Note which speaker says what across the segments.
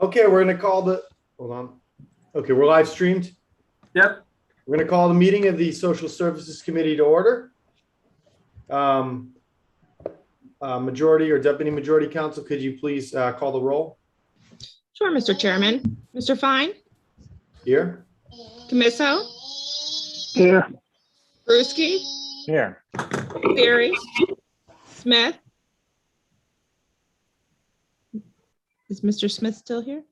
Speaker 1: Okay, we're going to call the, hold on. Okay, we're live streamed.
Speaker 2: Yep.
Speaker 1: We're going to call the meeting of the Social Services Committee to order. Majority or Deputy Majority Counsel, could you please call the roll?
Speaker 3: Sure, Mr. Chairman. Mr. Fine,
Speaker 1: Here.
Speaker 3: Camisso,
Speaker 4: Here.
Speaker 3: Brewski,
Speaker 4: Here.
Speaker 3: Berry, Smith. Is Mr. Smith still here?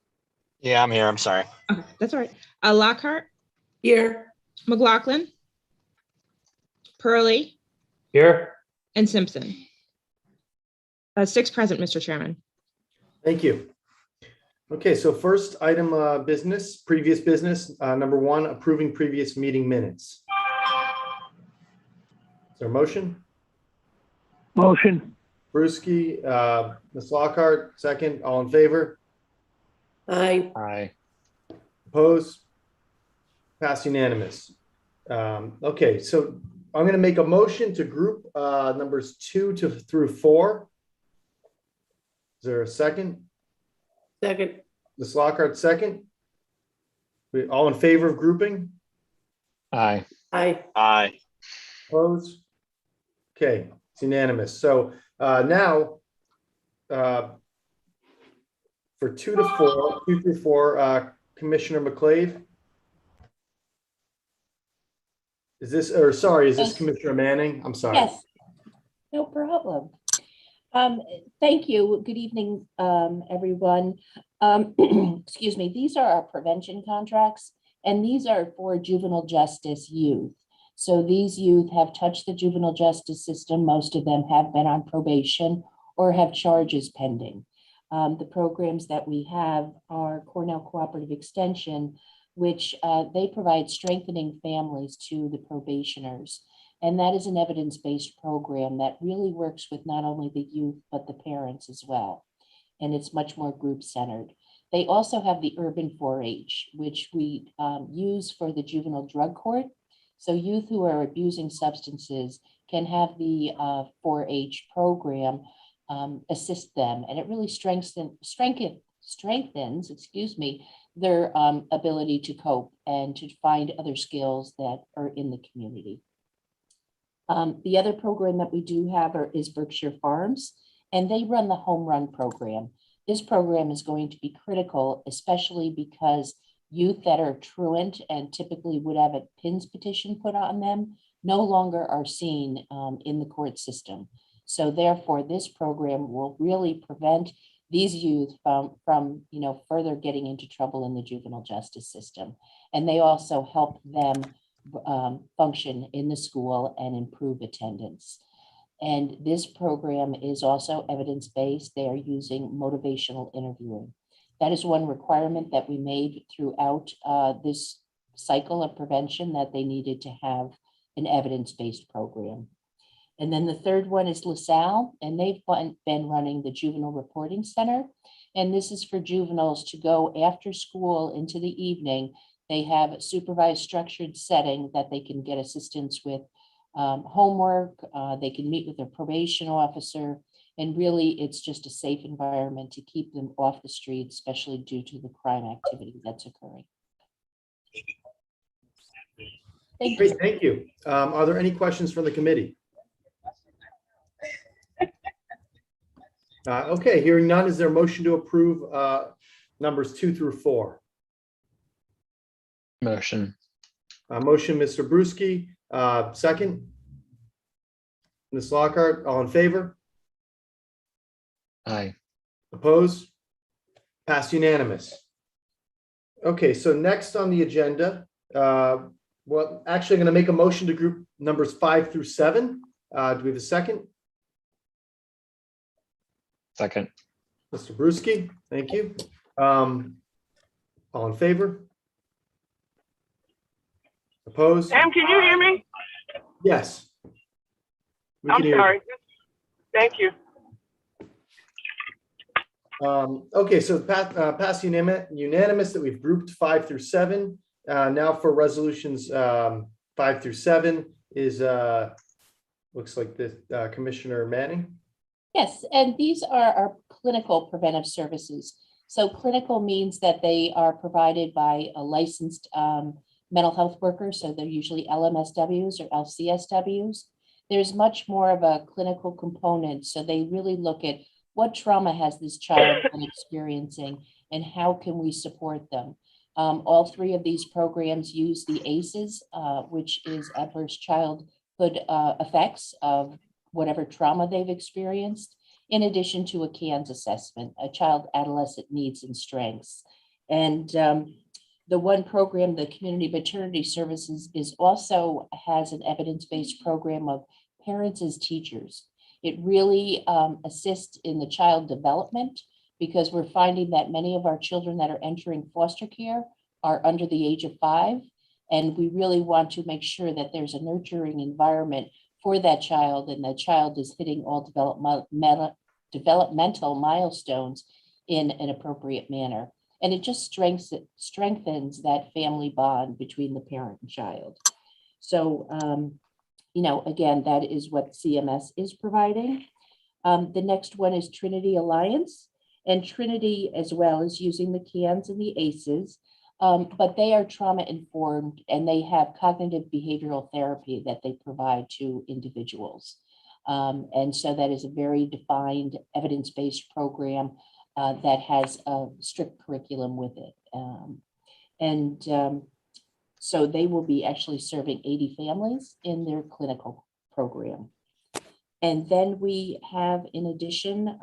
Speaker 5: Yeah, I'm here. I'm sorry.
Speaker 3: Okay, that's all right. Lockhart,
Speaker 6: Here.
Speaker 3: McLaughlin, Pearlie,
Speaker 2: Here.
Speaker 3: and Simpson. 6 present, Mr. Chairman.
Speaker 1: Thank you. Okay, so first item business, previous business, number 1, approving previous meeting minutes. Is there a motion?
Speaker 4: Motion.
Speaker 1: Brewski, Ms. Lockhart, second. All in favor?
Speaker 6: Aye.
Speaker 4: Aye.
Speaker 1: Opposed? Passed unanimous. Okay, so I'm going to make a motion to group numbers 2 through 4. Is there a second?
Speaker 6: Second.
Speaker 1: Ms. Lockhart, second. All in favor of grouping?
Speaker 4: Aye.
Speaker 6: Aye.
Speaker 5: Aye.
Speaker 1: Opposed? Okay, it's unanimous. So now for 2 through 4, Commissioner McClave. Is this
Speaker 7: Yes.
Speaker 1: Commissioner Manning? I'm sorry.
Speaker 7: Yes, no problem. Thank you. Good evening, everyone. Excuse me. These are our prevention contracts, and these are for juvenile justice youth. So these youth have touched the juvenile justice system. Most of them have been on probation or have charges pending. The programs that we have are Cornell Cooperative Extension, which they provide strengthening families to the probationers. And that is an evidence-based program that really works with not only the youth, but the parents as well. And it's much more group-centered. They also have the urban 4-H, which we use for the juvenile drug court. So youth who are abusing substances can have the 4-H program assist them. And it really strengthens, excuse me, their ability to cope and to find other skills that are in the community. The other program that we do have is Berkshire Farms, and they run the Home Run program. This program is going to be critical, especially because youth that are truant and typically would have a PINS petition put on them no longer are seen in the court system. So therefore, this program will really prevent these youth from further getting into trouble in the juvenile justice system. And they also help them function in the school and improve attendance. And this program is also evidence-based. They are using motivational interviewing. That is one requirement that we made throughout this cycle of prevention, that they needed to have an evidence-based program. And then the third one is LaSalle, and they've been running the Juvenile Reporting Center. And this is for juveniles to go after school into the evening. They have a supervised structured setting that they can get assistance with homework. They can meet with their probation officer. And really, it's just a safe environment to keep them off the street, especially due to the crime activity that's occurring. Thank you.
Speaker 1: Great, thank you. Are there any questions from the committee? Okay, hearing none, is there a motion to approve numbers 2 through 4?
Speaker 4: Motion.
Speaker 1: Motion, Mr. Brewski, second. Ms. Lockhart, all in favor?
Speaker 4: Aye.
Speaker 1: Opposed? Passed unanimous. Okay, so next on the agenda, well, actually, I'm going to make a motion to group numbers 5 through 7. Do we have a second?
Speaker 4: Second.
Speaker 1: Mr. Brewski, thank you. All in favor? Opposed?
Speaker 8: Sam, can you hear me?
Speaker 1: Yes. We
Speaker 8: I'm
Speaker 1: can hear you.
Speaker 8: sorry. Thank you.
Speaker 1: Okay, so passed unanimous that we've grouped 5 through 7. Now for resolutions 5 through 7 is looks like this Commissioner Manning.
Speaker 7: Yes, and these are our clinical preventive services. So clinical means that they are provided by a licensed mental health worker. So they're usually LMSWs or LCSWs. There's much more of a clinical component. So they really look at what trauma has this child been experiencing and how can we support them. All three of these programs use the ACEs, which is adverse childhood effects of whatever trauma they've experienced, in addition to a CANS assessment, a child adolescent needs and strengths. And the one program, the Community Maternity Services, is also has an evidence-based program of parents as teachers. It really assists in the child development, because we're finding that many of our children that are entering foster care are under the age of 5. And we really want to make sure that there's a nurturing environment for that child, and that child is hitting all developmental milestones in an appropriate manner. And it just strengthens that family bond between the parent and child. So, again, that is what CMS is providing. The next one is Trinity Alliance. And Trinity as well is using the CANS and the ACEs, but they are trauma informed, and they have cognitive behavioral therapy that they provide to individuals. And so that is a very defined evidence-based program that has a strict curriculum with it. So they will be actually serving 80 families in their clinical program. And then we have, in addition,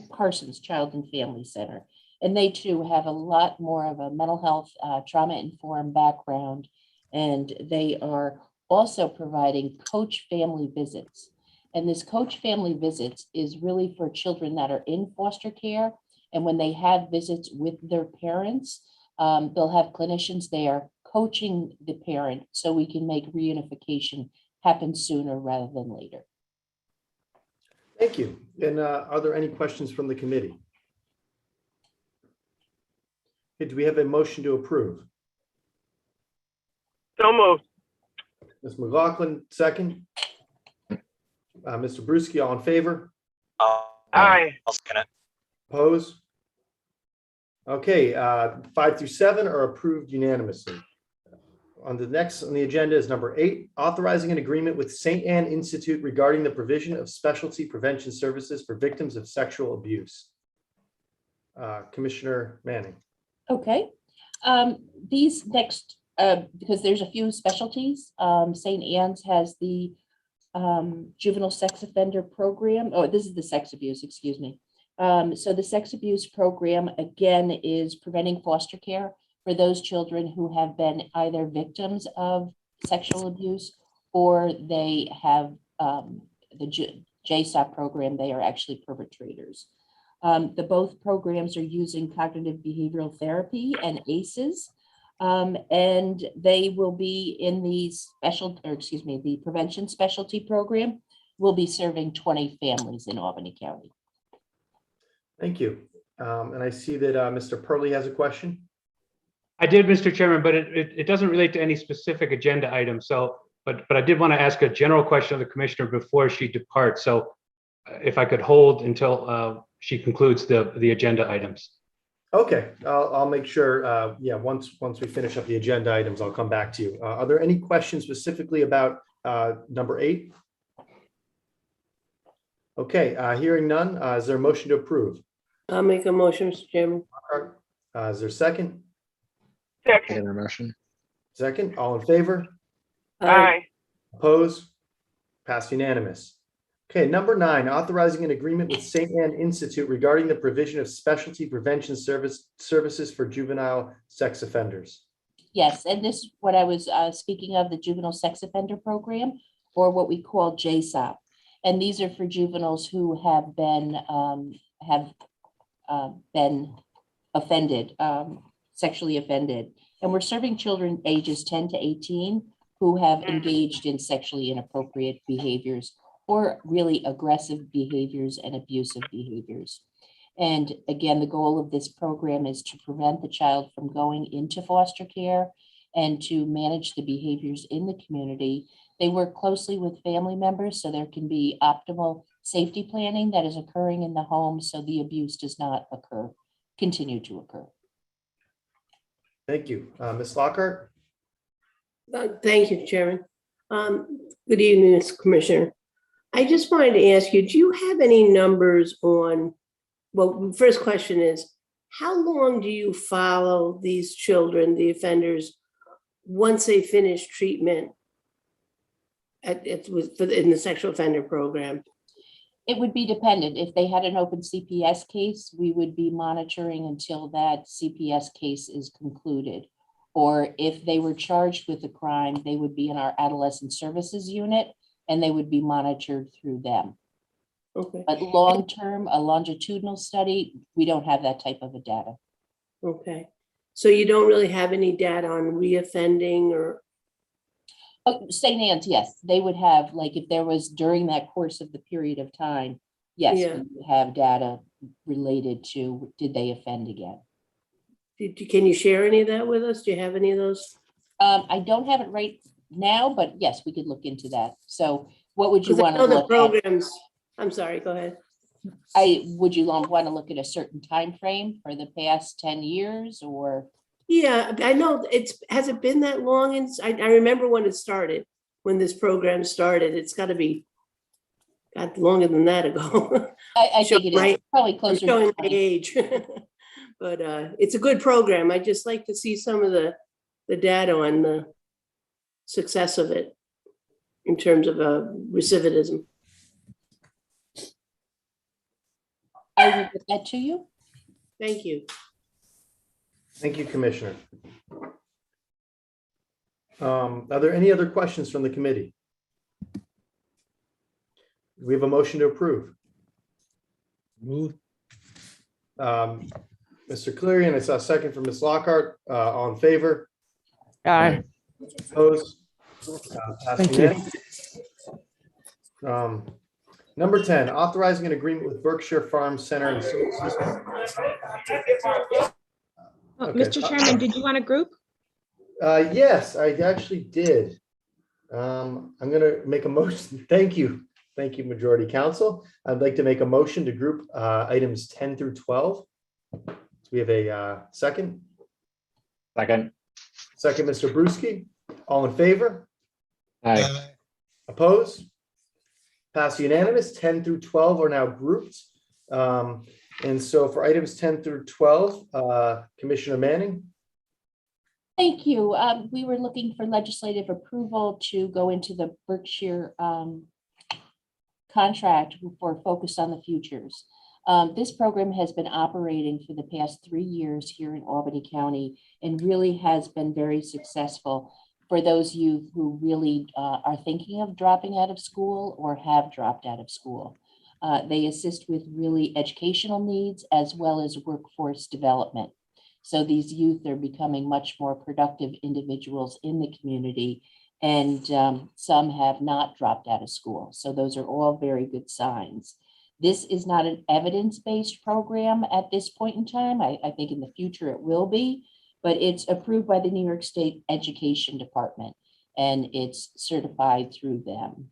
Speaker 7: Parsons Child and Family Center. And they too have a lot more of a mental health, trauma-informed background. And they are also providing coach family visits. And this coach family visits is really for children that are in foster care. And when they have visits with their parents, they'll have clinicians there coaching the parent so we can make reunification happen sooner rather than later.
Speaker 1: Thank you. And are there any questions from the committee? Okay, do we have a motion to approve?
Speaker 8: So moved.
Speaker 1: Ms. McLaughlin, second. Mr. Bruschi, all in favor?
Speaker 8: Aye.
Speaker 5: I'll second it.
Speaker 1: Oppose? Okay, 5 through 7 are approved unanimously. On the agenda is number 8, authorizing an agreement with St. Anne Institute regarding the provision of specialty prevention services for victims of sexual abuse. Commissioner Manning.
Speaker 7: Okay. These next, because there's a few specialties, St. Anne's has the juvenile sex offender program. Oh, this is the sex abuse, excuse me. So the sex abuse program, again, is preventing foster care for those children who have been either victims of sexual abuse, or they have the JSO program, they are actually perpetrators. Both programs are using cognitive behavioral therapy and ACEs, and they will be in the the prevention specialty program will be serving 20 families in Albany County.
Speaker 1: Thank you. And I see that Mr. Purley has a question.
Speaker 2: I did, Mr. Chairman, but it doesn't relate to any specific agenda item. So, but I did want to ask a general question of the commissioner before she departs. So if I could hold until she concludes the agenda items.
Speaker 1: Okay, I'll make sure. Yeah, once we finish up the agenda items, I'll come back to you. Are there any questions specifically about number 8? Okay, hearing none. Is there a motion to approve?
Speaker 6: I'll make a motion, Mr. Chairman.
Speaker 1: Is there a second?
Speaker 8: Second.
Speaker 4: Motion.
Speaker 1: Second, all in favor?
Speaker 8: Aye.
Speaker 1: Oppose? Passed unanimous. Okay, number 9, authorizing an agreement with St. Anne Institute regarding the provision of specialty prevention services for juvenile sex offenders.
Speaker 7: Yes, and this is what I was speaking of, the juvenile sex offender program, or what we call JSO. And these are for juveniles who have been offended, sexually offended. And we're serving children ages 10 to 18 who have engaged in sexually inappropriate behaviors or really aggressive behaviors and abusive behaviors. And again, the goal of this program is to prevent the child from going into foster care and to manage the behaviors in the community. They work closely with family members so there can be optimal safety planning that is occurring in the home so the abuse does not continue to occur.
Speaker 1: Thank you. Ms. Lockhart?
Speaker 6: Thank you, Chairman. Good evening, Mr. Commissioner. I just wanted to ask you, do you have any numbers on, well, first question is, how long do you follow these children, the offenders, once they finish treatment in the sexual offender program?
Speaker 7: It would be dependent. If they had an open CPS case, we would be monitoring until that CPS case is concluded. Or if they were charged with a crime, they would be in our adolescent services unit and they would be monitored through them.
Speaker 6: Okay.
Speaker 7: But long-term, a longitudinal study, we don't have that type of a data.
Speaker 6: Okay. So you don't really have any data on reoffending or?
Speaker 7: Oh, St. Anne's, yes, they would have, like, if there was during that course of the period of time, yes,
Speaker 6: Yeah.
Speaker 7: we would have data related to, did they offend again?
Speaker 6: Can you share any of that with us? Do you have any of those?
Speaker 7: I don't have it right now, but yes, we could look into that. So what would you
Speaker 6: Because I
Speaker 7: want to
Speaker 6: know the
Speaker 7: look at?
Speaker 6: programs, I'm sorry, go ahead.
Speaker 7: Would you want to look at a certain time frame for the past 10 years or?
Speaker 6: Yeah, I know has it been that long? And I remember when it started, when this program started, it's got to be longer than that ago.
Speaker 7: I think it is probably
Speaker 6: I'm
Speaker 7: closer
Speaker 6: showing
Speaker 7: to
Speaker 6: my
Speaker 7: 20.
Speaker 6: age. But it's a good program. I just like to see some of the data on the success of it in terms of recidivism.
Speaker 7: I will get that to you.
Speaker 6: Thank you.
Speaker 1: Thank you, Commissioner. Are there any other questions from the committee? We have a motion to approve.
Speaker 4: Move.
Speaker 1: Mr. Cleary, and I saw a second from Ms. Lockhart. All in favor?
Speaker 4: Aye.
Speaker 1: Opposed? Passed
Speaker 4: Thank you.
Speaker 1: unanimously. Number 10, authorizing an agreement with Berkshire Farm Center and Associates. Okay.
Speaker 3: Mr. Chairman, did you want a group?
Speaker 1: Yes, I actually did. I'm going to make a motion. Thank you. Thank you, Majority Council. I'd like to make a motion to group items 10 through 12. So we have a second.
Speaker 4: Second.
Speaker 1: Second, Mr. Bruschi. All in favor?
Speaker 4: Aye.
Speaker 1: Opposed? Passed unanimous. 10 through 12 are now grouped. And so for items 10 through 12, Commissioner Manning.
Speaker 7: Thank you. We were looking for legislative approval to go into the Berkshire contract for Focus on the Futures. This program has been operating for the past 3 years here in Albany County and really has been very successful for those youth who really are thinking of dropping out of school or have dropped out of school. They assist with really educational needs as well as workforce development. So these youth are becoming much more productive individuals in the community, and some have not dropped out of school. So those are all very good signs. This is not an evidence-based program at this point in time. I think in the future it will be, but it's approved by the New York State Education Department and it's certified through them.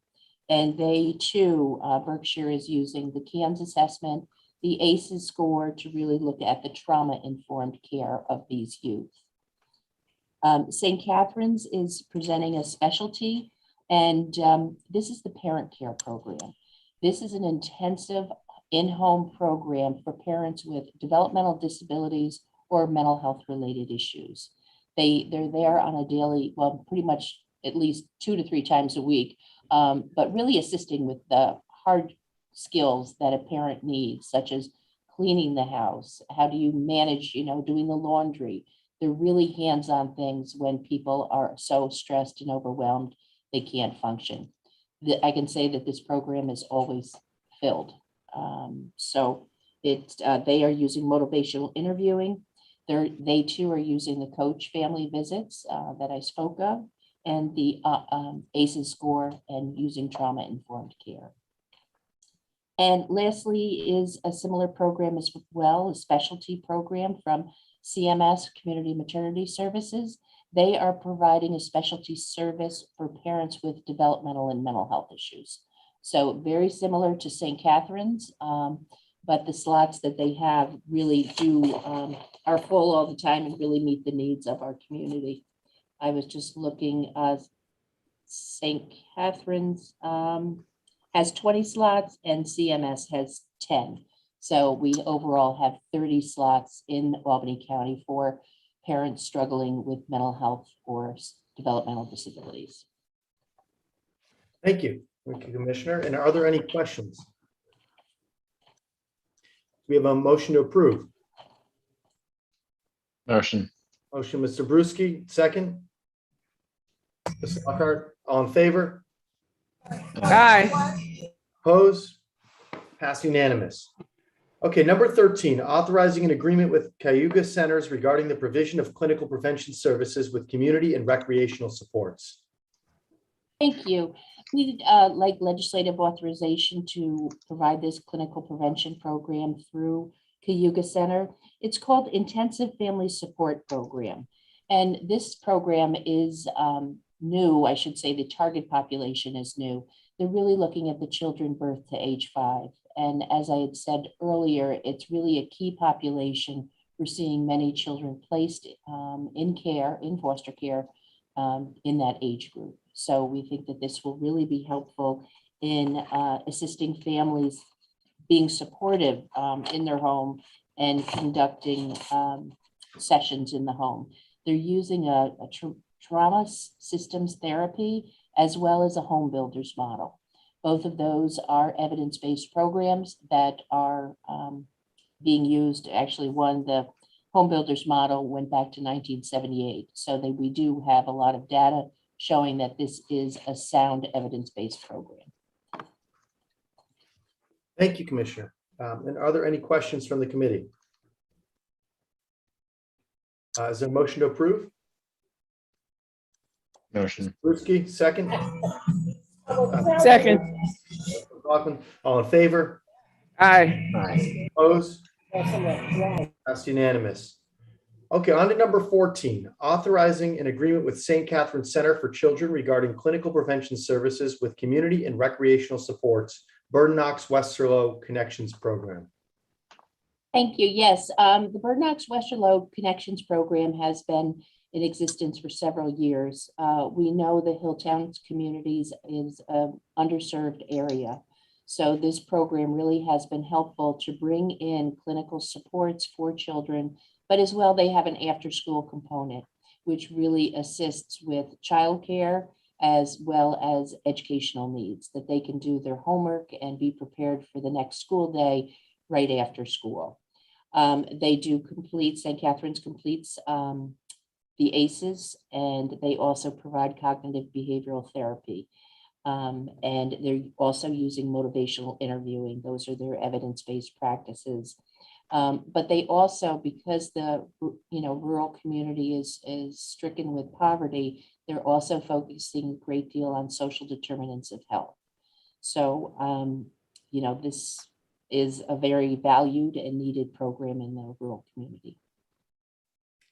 Speaker 7: And they too, Berkshire is using the CANS assessment, the ACEs score to really look at the trauma-informed care of these youth. St. Catherine's is presenting a specialty, and this is the parent care program. This is an intensive in-home program for parents with developmental disabilities or mental health related issues. They're there on a daily, well, pretty much at least 2 to 3 times a week, but really assisting with the hard skills that a parent needs, such as cleaning the house. How do you manage, doing the laundry? They're really hands-on things when people are so stressed and overwhelmed, they can't function. I can say that this program is always filled. They are using motivational interviewing. They too are using the coach family visits that I spoke of, and the ACEs score, and using trauma-informed care. And lastly is a similar program as well, a specialty program from CMS, Community Maternity Services. They are providing a specialty service for parents with developmental and mental health issues. So very similar to St. Catherine's, but the slots that they have really are full all the time and really meet the needs of our community. I was just looking, St. Catherine's has 20 slots and CMS has 10. So we overall have 30 slots in Albany County for parents struggling with mental health or developmental disabilities.
Speaker 1: Thank you. Thank you, Commissioner. And are there any questions? We have a motion to approve.
Speaker 4: Motion.
Speaker 1: Motion, Mr. Bruschi, second. Mr. Lockhart, all in favor?
Speaker 3: Aye.
Speaker 1: Opposed? Passed unanimous. Okay, number 13, authorizing an agreement with Cayuga Centers regarding the provision of clinical prevention services with community and recreational supports.
Speaker 7: Thank you. We'd like legislative authorization to provide this clinical prevention program through Cayuga Center. It's called Intensive Family Support Program. And this program is new. I should say the target population is new. They're really looking at the children birth to age 5. And as I had said earlier, it's really a key population. We're seeing many children placed in foster care in that age group. So we think that this will really be helpful in assisting families being supportive in their home and conducting sessions in the home. They're using a trauma systems therapy as well as a home builders model. Both of those are evidence-based programs that are being used. Actually, the home builders model went back to 1978. So we do have a lot of data showing that this is a sound evidence-based program.
Speaker 1: Thank you, Commissioner. And are there any questions from the committee? Is there a motion to approve?
Speaker 4: Motion.
Speaker 1: Bruschi, second.
Speaker 3: Second.
Speaker 1: Rockland, all in favor?
Speaker 3: Aye.
Speaker 4: Aye.
Speaker 1: Opposed? That's unanimous. Okay, on to number 14, authorizing an agreement with St. Catherine Center for Children regarding clinical prevention services with community and recreational supports, Knox Westerlo Connections Program.
Speaker 7: Thank you. Yes, the Knox Westerlo Connections Program has been in existence for several years. We know the Hilltowns communities is an underserved area. So this program really has been helpful to bring in clinical supports for children, but as well, they have an after-school component, which really assists with childcare as well as educational needs, that they can do their homework and be prepared for the next school day right after school. They do complete, St. Catherine's completes the ACEs, and they also provide cognitive behavioral therapy. And they're also using motivational interviewing. Those are their evidence-based practices. But they also, because the rural community is stricken with poverty, they're also focusing a great deal on social determinants of health. So, this is a very valued and needed program in the rural community.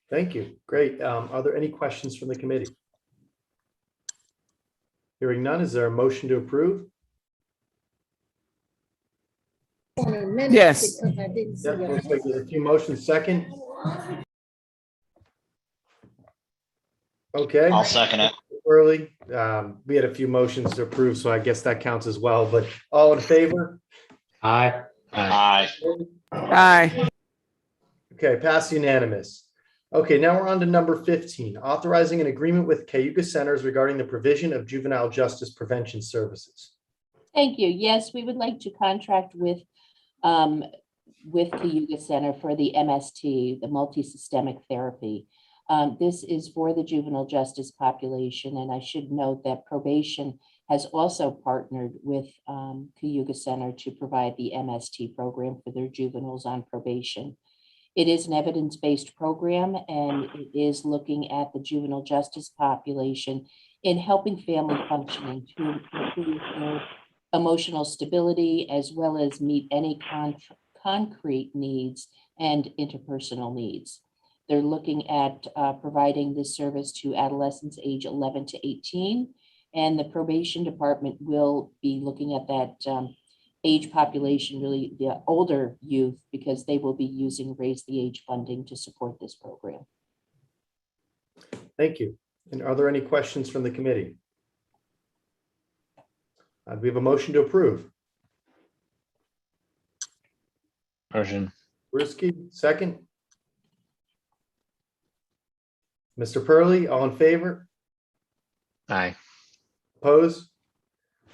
Speaker 1: Thank you. Great. Are there any questions from the committee? Hearing none, is there a motion to approve?
Speaker 3: Yes.
Speaker 1: Yep, looks like there's a few motions. Second. Okay.
Speaker 5: I'll second it.
Speaker 1: Early. We had a few motions to approve, so I guess that counts as well. But all in favor?
Speaker 2: Aye.
Speaker 5: Aye.
Speaker 3: Aye.
Speaker 1: Okay, passed unanimous. Okay, now we're on to number 15, authorizing an agreement with Cayuga Centers regarding the provision of juvenile justice prevention services.
Speaker 7: Thank you. Yes, we would like to contract with Cayuga Center for the MST, the multi-systemic therapy. This is for the juvenile justice population, and I should note that probation has also partnered with Cayuga Center to provide the MST program for their juveniles on probation. It is an evidence-based program, and it is looking at the juvenile justice population in helping family functioning to improve their emotional stability, as well as meet any concrete needs and interpersonal needs. They're looking at providing this service to adolescents age 11 to 18, And the probation department will be looking at that age population, really the older youth, because they will be using Raise the Age funding to support this program.
Speaker 1: Thank you. And are there any questions from the committee? Do we have a motion to approve?
Speaker 4: Motion.
Speaker 1: Brisky, second. Mr. Purley, all in favor?
Speaker 4: Aye.
Speaker 1: Opposed?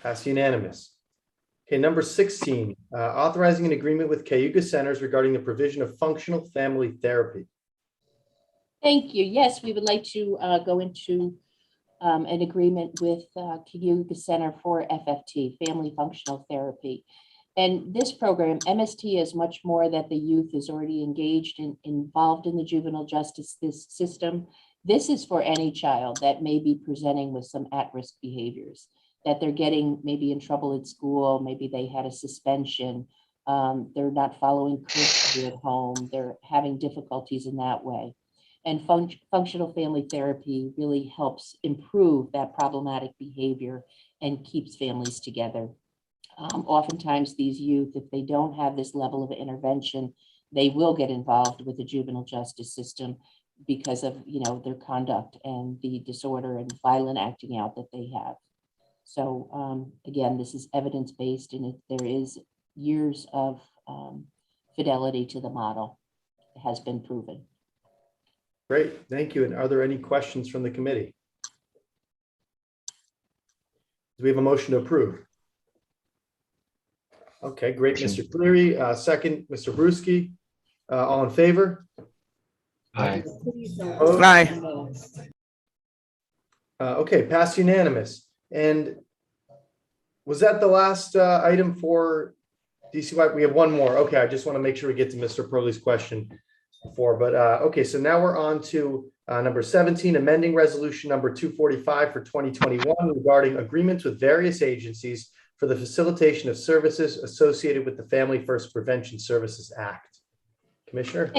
Speaker 1: Pass unanimous. Okay, number 16, authorizing an agreement with Cayuga Centers regarding the provision of functional family therapy.
Speaker 7: Thank you. Yes, we would like to go into an agreement with Cayuga Center for FFT, Family Functional Therapy. And this program, MST, is much more that the youth is already engaged and involved in the juvenile justice system. This is for any child that may be presenting with some at-risk behaviors, that they're getting maybe in trouble at school, maybe they had a suspension, they're not following curfew at home, they're having difficulties in that way. And functional family therapy really helps improve that problematic behavior and keeps families together. Oftentimes these youth, if they don't have this level of intervention, they will get involved with the juvenile justice system because of, you know, their conduct and the disorder and violent acting out that they have. So again, this is evidence-based, and there is years of fidelity to the model. It has been proven.
Speaker 1: Great, thank you. And are there any questions from the committee? Do we have a motion to approve? Okay, great.
Speaker 4: Motion.
Speaker 1: Mr. Cleary, second, Mr. Bruschi, all in favor?
Speaker 4: Aye.
Speaker 1: Opposed?
Speaker 3: Aye.
Speaker 1: Okay, pass unanimous. And was that the last item for DCY? We have one more. Okay, I just want to make sure we get to Mr. Purley's question before, but okay, so now we're on to number 17, amending resolution number 245 for 2021 regarding agreements with various agencies for the facilitation of services associated with the Family First Prevention Services Act. Commissioner?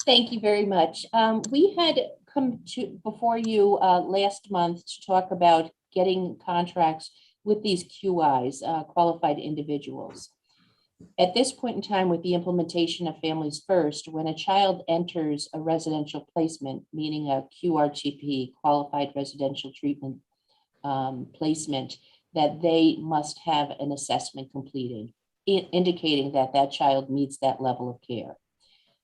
Speaker 7: Thank you very much. We had come before you last month to talk about getting contracts with these QIs, qualified individuals. At this point in time, with the implementation of Families First, when a child enters a residential placement, meaning a QRTP, qualified residential treatment placement, that they must have an assessment completed, indicating that that child meets that level of care.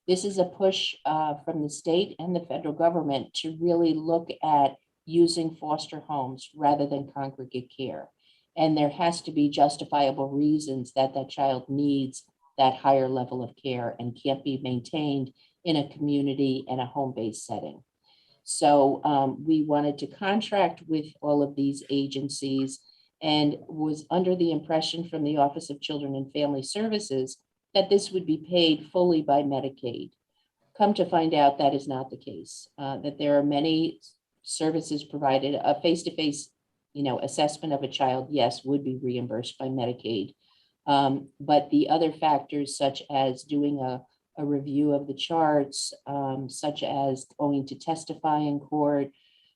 Speaker 7: This is a push from the state and the federal government to really look at using foster homes rather than congregate care. And there has to be justifiable reasons that that child needs that higher level of care and can't be maintained in a community and a home-based setting. So we wanted to contract with all of these agencies and was under the impression from the Office of Children and Family Services that this would be paid fully by Medicaid. Come to find out that is not the case, that there are many services provided. A face-to-face, assessment of a child, yes, would be reimbursed by Medicaid. But the other factors, such as doing a review of the charts, such as going to testify in court,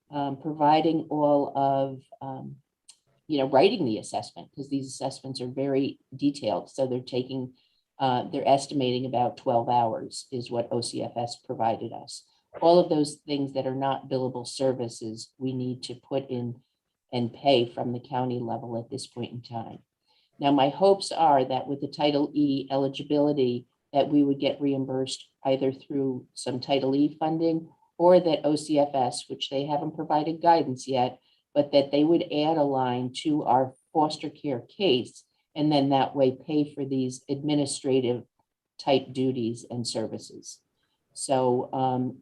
Speaker 7: providing all of, writing the assessment, because these assessments are very detailed. So they're estimating about 12 hours is what OCFS provided us. All of those things that are not billable services, we need to put in and pay from the county level at this point in time. Now, my hopes are that with the Title E eligibility, that we would get reimbursed either through some Title E funding or that OCFS, which they haven't provided guidance yet, but that they would add a line to our foster care case, and then that way pay for these administrative type duties and services. So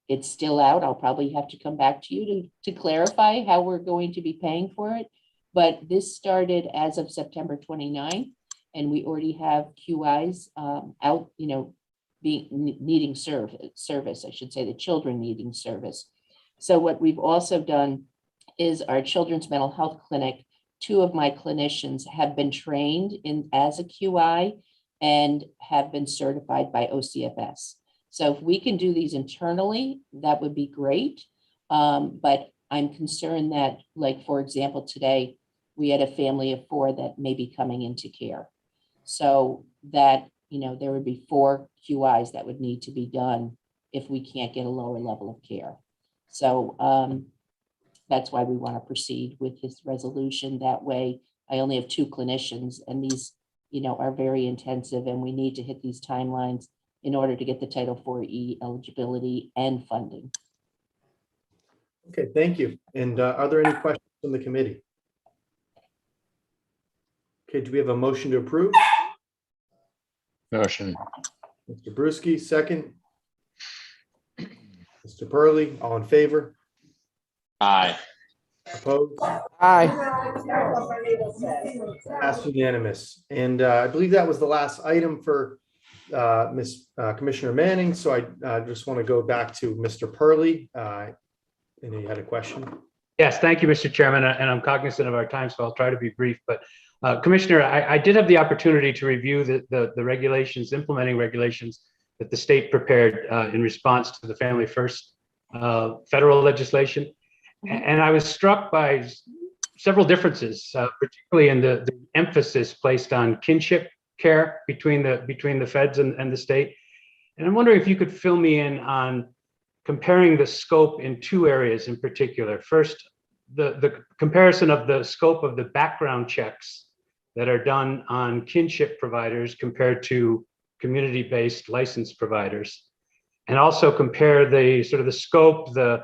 Speaker 7: it's still out. I'll probably have to come back to you to clarify how we're going to be paying for it. But this started as of September 29th, and we already have QIs out, needing service, I should say, the children needing service. So what we've also done is our children's mental health clinic. 2 of my clinicians have been trained as a QI and have been certified by OCFS. So if we can do these internally, that would be great. But I'm concerned that, like, for example, today, we had a family of 4 that may be coming into care. So that, there would be 4 QIs that would need to be done if we can't get a lower level of care. So that's why we want to proceed with this resolution. That way, I only have 2 clinicians, and these, are very intensive, and we need to hit these timelines in order to get the Title IV-E eligibility and funding.
Speaker 1: Okay, thank you. And are there any questions from the committee? Okay, do we have a motion to approve?
Speaker 4: Motion.
Speaker 1: Mr. Bruschi, second. Mr. Purley, all in favor?
Speaker 5: Aye.
Speaker 1: Opposed?
Speaker 9: Aye.
Speaker 1: Passed unanimous. And I believe that was the last item for Commissioner Manning. So I just want to go back to Mr. Purley. And you had a question?
Speaker 2: Yes, thank you, Mr. Chairman, and I'm cognizant of our time, so I'll try to be brief. But Commissioner, I did have the opportunity to review the regulations, implementing regulations that the state prepared in response to the Family First federal legislation. And I was struck by several differences, particularly in the emphasis placed on kinship care between the feds and the state. And I'm wondering if you could fill me in on comparing the scope in 2 areas in particular. First, the comparison of the scope of the background checks that are done on kinship providers compared to community-based licensed providers, and also compare the sort of the scope, the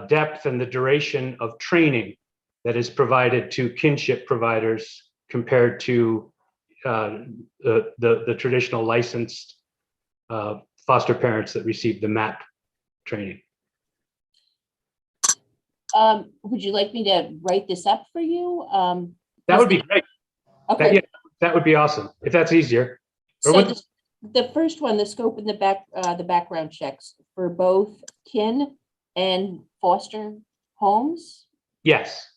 Speaker 2: depth and the duration of training that is provided to kinship providers compared to the traditional licensed foster parents that receive the MAP training.
Speaker 7: Would you like me to write this up for you?
Speaker 2: That would be great.
Speaker 7: Okay.
Speaker 2: That would be awesome if that's easier. Or
Speaker 7: So
Speaker 2: what-
Speaker 7: the first one, the scope and the background checks for both kin and foster homes.
Speaker 2: Yes.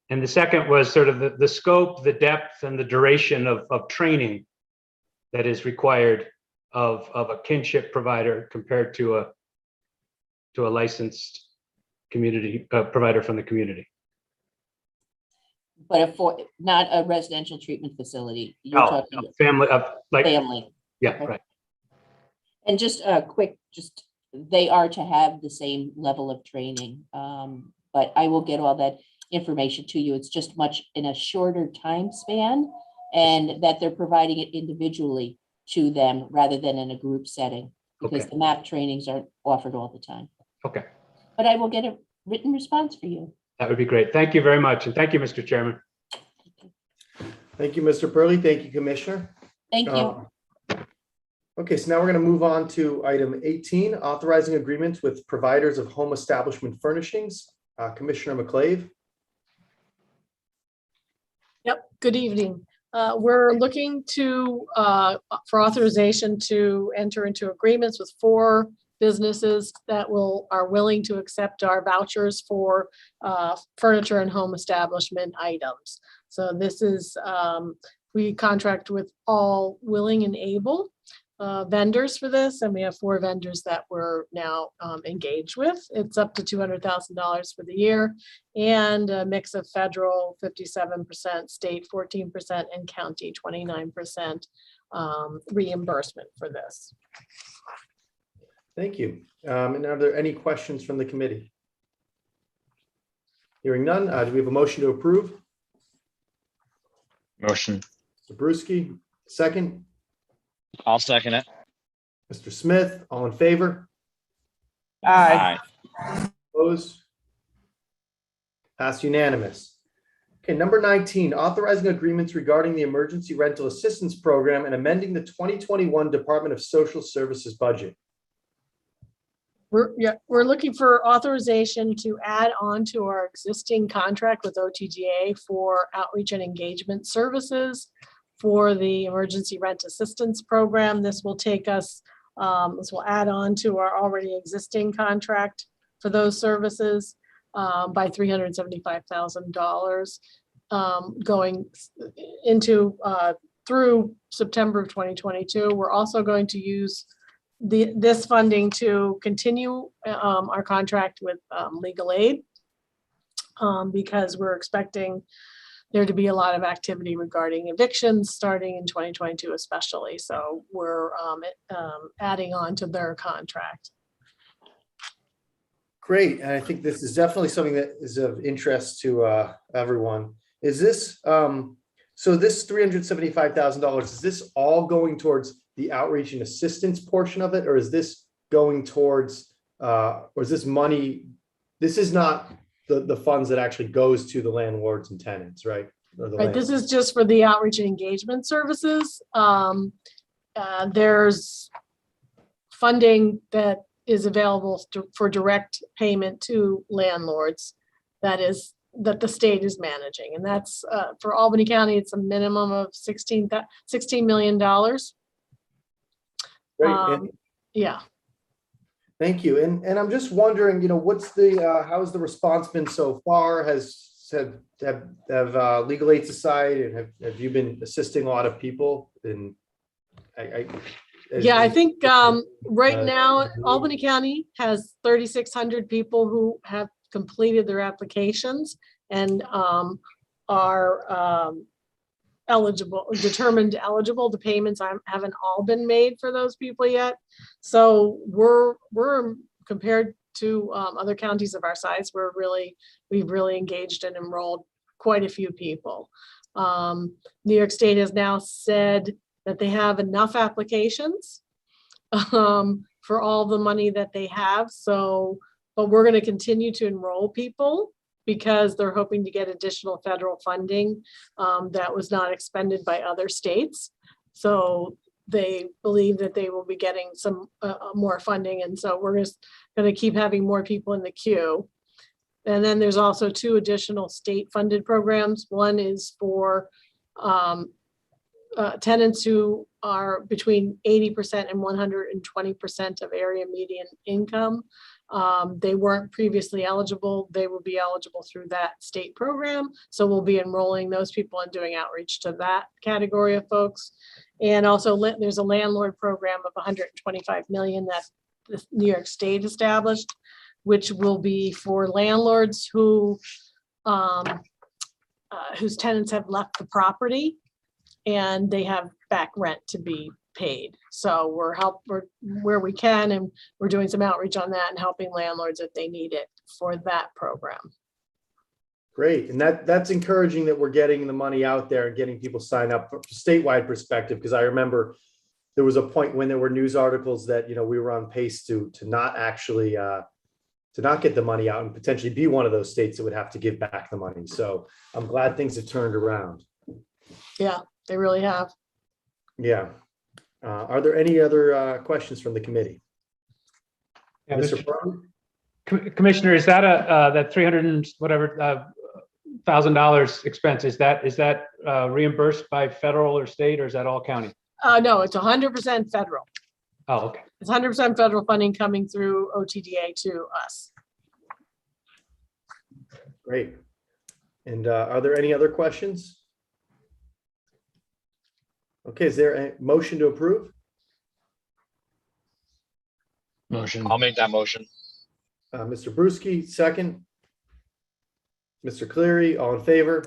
Speaker 2: And the second was sort of the scope, the depth, and the duration of training that is required of a kinship provider compared to a licensed community provider from the community.
Speaker 7: But not a residential treatment facility. You're
Speaker 2: No,
Speaker 7: talking
Speaker 2: family like
Speaker 7: family.
Speaker 2: yeah,
Speaker 7: Okay.
Speaker 2: right.
Speaker 7: And just a quick, they are to have the same level of training. But I will get all that information to you. It's just much in a shorter time span, and that they're providing it individually to them rather than in a group setting, because
Speaker 2: Okay.
Speaker 7: the MAP trainings aren't offered all the time.
Speaker 2: Okay,
Speaker 7: But I will get a written response for you.
Speaker 2: that would be great. Thank you very much, and thank you, Mr. Chairman.
Speaker 1: Thank you, Mr. Purley. Thank you, Commissioner.
Speaker 7: Thank you.
Speaker 1: Okay, so now we're going to move on to item 18, authorizing agreements with providers of home establishment furnishings. Commissioner McClave.
Speaker 10: Yep, good evening. We're looking for authorization to enter into agreements with 4 businesses that are willing to accept our vouchers for furniture and home establishment items. So this is, we contract with all willing and able vendors for this, and we have 4 vendors that we're now engaged with. It's up to $200,000 for the year, and a mix of federal 57%, state 14%, and county 29% reimbursement for this.
Speaker 1: Thank you. And are there any questions from the committee? Hearing none, do we have a motion to approve?
Speaker 4: Motion.
Speaker 1: Mr. Bruschi, second.
Speaker 5: I'll second it.
Speaker 1: Mr. Smith, all in favor?
Speaker 9: Aye.
Speaker 1: Opposed? Passed unanimous. Okay, number 19, authorizing agreements regarding the Emergency Rental Assistance Program and amending the 2021 Department of Social Services budget.
Speaker 10: We're looking for authorization to add on to our existing contract with OTGA for outreach and engagement services for the Emergency Rent Assistance Program. This will take us, this will add on to our already existing contract for those services by $375,000 going into through September of 2022. We're also going to use this funding to continue our contract with legal aid because we're expecting there to be a lot of activity regarding evictions starting in 2022 especially. So we're adding on to their contract.
Speaker 1: Great, and I think this is definitely something that is of interest to everyone. Is this, so this $375,000, is this all going towards the outreach and assistance portion of it, or is this going towards, or is this money, this is not the funds that actually goes to the landlords and tenants, right?
Speaker 10: Right, this is just for the outreach and engagement services. There's funding that is available for direct payment to landlords that the state is managing. And that's for Albany County, it's a minimum of $16 million.
Speaker 1: Great.
Speaker 10: Yeah.
Speaker 1: Thank you. And I'm just wondering, what's the, how's the response been so far? Have legal aid society and have you been assisting a lot of people? And
Speaker 10: I think right now Albany County has 3,600 people who have completed their applications and are determined eligible. The payments haven't all been made for those people yet. So we're compared to other counties of our size, we've really engaged and enrolled quite a few people. New York State has now said that they have enough applications for all the money that they have. So, but we're going to continue to enroll people because they're hoping to get additional federal funding that was not expended by other states. So they believe that they will be getting some more funding. And so we're just going to keep having more people in the queue. And then there's also 2 additional state funded programs. One is for tenants who are between 80% and 120% of area median income. They weren't previously eligible. They will be eligible through that state program. So we'll be enrolling those people and doing outreach to that category of folks. And also there's a landlord program of $125 million that the New York State established, which will be for landlords whose tenants have left the property and they have back rent to be paid. So we're where we can, and we're doing some outreach on that and helping landlords if they need it for that program.
Speaker 1: Great, and that's encouraging that we're getting the money out there and getting people signed up from a statewide perspective, because I remember there was a point when there were news articles that we were on pace to not actually to not get the money out and potentially be one of those states that would have to give back the money. So I'm glad things have turned around.
Speaker 10: Yeah, they really have.
Speaker 1: Yeah. Are there any other questions from the committee?
Speaker 2: Yeah,
Speaker 1: Mr. Brown?
Speaker 2: Commissioner, is that that 300 and whatever $1,000 expense, is that reimbursed by federal or state, or is that all county?
Speaker 10: No, it's 100% federal.
Speaker 2: Oh, okay.
Speaker 10: It's 100% federal funding coming through OTDA to us.
Speaker 1: Great. And are there any other questions? Okay, is there a motion to approve?
Speaker 4: Motion.
Speaker 5: I'll make that motion.
Speaker 1: Mr. Bruschi, second. Mr. Cleary, all in favor?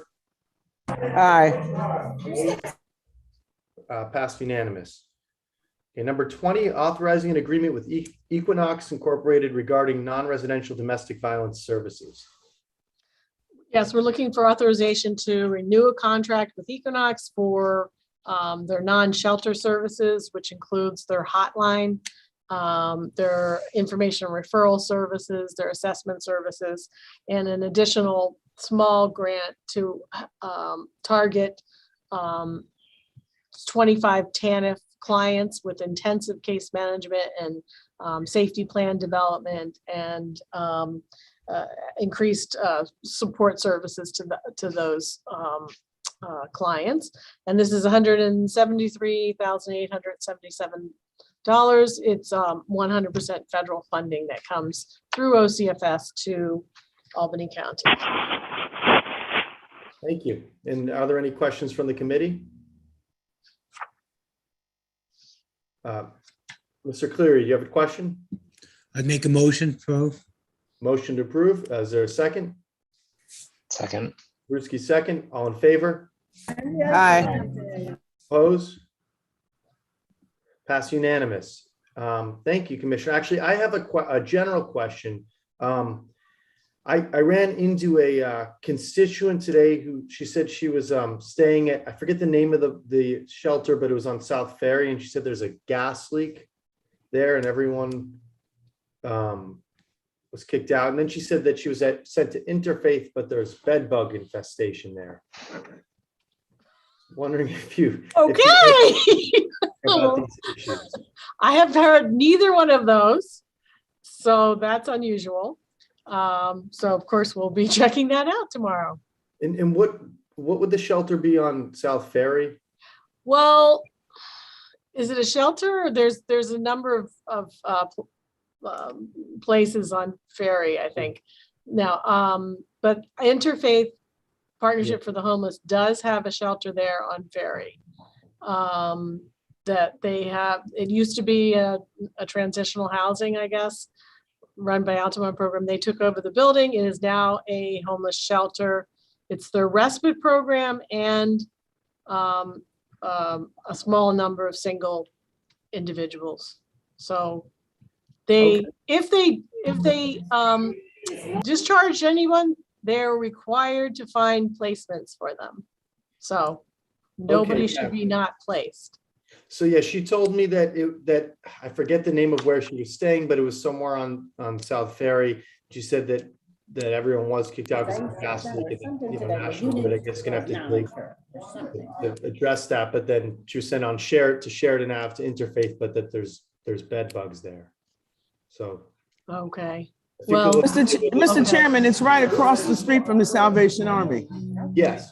Speaker 9: Aye.
Speaker 1: Passed unanimous. Okay, number 20, authorizing an agreement with Equinox Incorporated regarding non-residential domestic violence services.
Speaker 10: Yes, we're looking for authorization to renew a contract with Equinox for their non-shelter services, which includes their hotline, their information referral services, their assessment services, and an additional small grant to target 25 TANF clients with intensive case management and safety plan development and increased support services to those clients. And this is $173,877. It's 100% federal funding that comes through OCFS to Albany County.
Speaker 1: Thank you. And are there any questions from the committee? Mr. Cleary, do you have a question?
Speaker 11: I'd make a motion for,
Speaker 1: Motion to approve. Is there a second?
Speaker 4: Second.
Speaker 1: Ruski, second. All in favor?
Speaker 9: Aye.
Speaker 1: Oppose? Pass unanimous. Thank you, Commissioner. Actually, I have a general question. I ran into a constituent today who she said she was staying at, I forget the name of the shelter, but it was on South Ferry, and she said there's a gas leak there and everyone was kicked out. And then she said that she was sent to Interfaith, but there's bed bug infestation there. Wondering if you
Speaker 10: Okay.
Speaker 1: about these issues.
Speaker 10: I have heard neither one of those, so that's unusual. So of course, we'll be checking that out tomorrow.
Speaker 1: And what would the shelter be on South Ferry?
Speaker 10: Well, is it a shelter? Or there's a number of places on Ferry, I think. Now, but Interfaith Partnership for the Homeless does have a shelter there on Ferry. That they have, it used to be a transitional housing, I guess, run by Altamont Program. They took over the building. It is now a homeless shelter. It's their respite program and a small number of single individuals. So they, if they discharge anyone, they're required to find placements for them. So nobody
Speaker 1: Okay,
Speaker 10: should
Speaker 1: yeah.
Speaker 10: be not placed.
Speaker 1: So yeah, she told me that that I forget the name of where she was staying, but it was somewhere on South Ferry. She said that everyone was kicked out because of the gas leak. And, National Grid, I guess, gonna have to address that. But then she was sent on Sheridan Ave to Interfaith, but that there's bed bugs there. So
Speaker 10: Okay.
Speaker 1: I think
Speaker 10: Well,
Speaker 1: we'll-
Speaker 9: Mr.
Speaker 10: Okay.
Speaker 9: Chairman, it's right across the street from the Salvation Army.
Speaker 1: yes,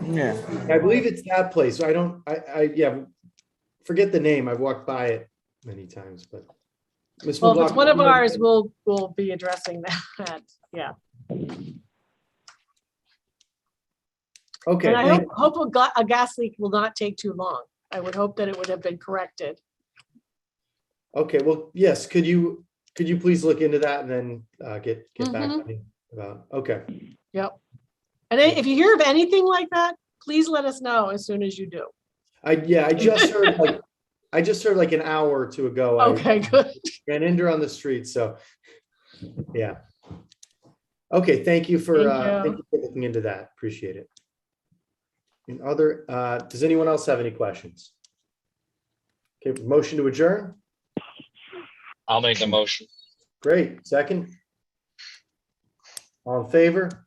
Speaker 9: Yeah.
Speaker 1: I believe it's that place. I yeah, forget the name. I've walked by it many times, but. Ms.
Speaker 10: Well, if it's one of
Speaker 1: McLaughlin,
Speaker 10: ours, we'll be addressing that. Yeah.
Speaker 1: Okay,
Speaker 10: And I
Speaker 1: thank-
Speaker 10: hope a gas leak will not take too long. I would hope that it would have been corrected.
Speaker 1: okay, well, yes, could you please look into that and then get back to me about, okay.
Speaker 10: Yep. And then if you hear of anything like that, please let us know as soon as you do.
Speaker 1: I just heard like an hour or two ago.
Speaker 10: Okay, good.
Speaker 1: I ran into her on the street, so, yeah. Okay, thank you for looking into that. Appreciate it. And does anyone else have any questions? Okay, motion to adjourn?
Speaker 5: I'll make the motion.
Speaker 1: Great, second? All in favor?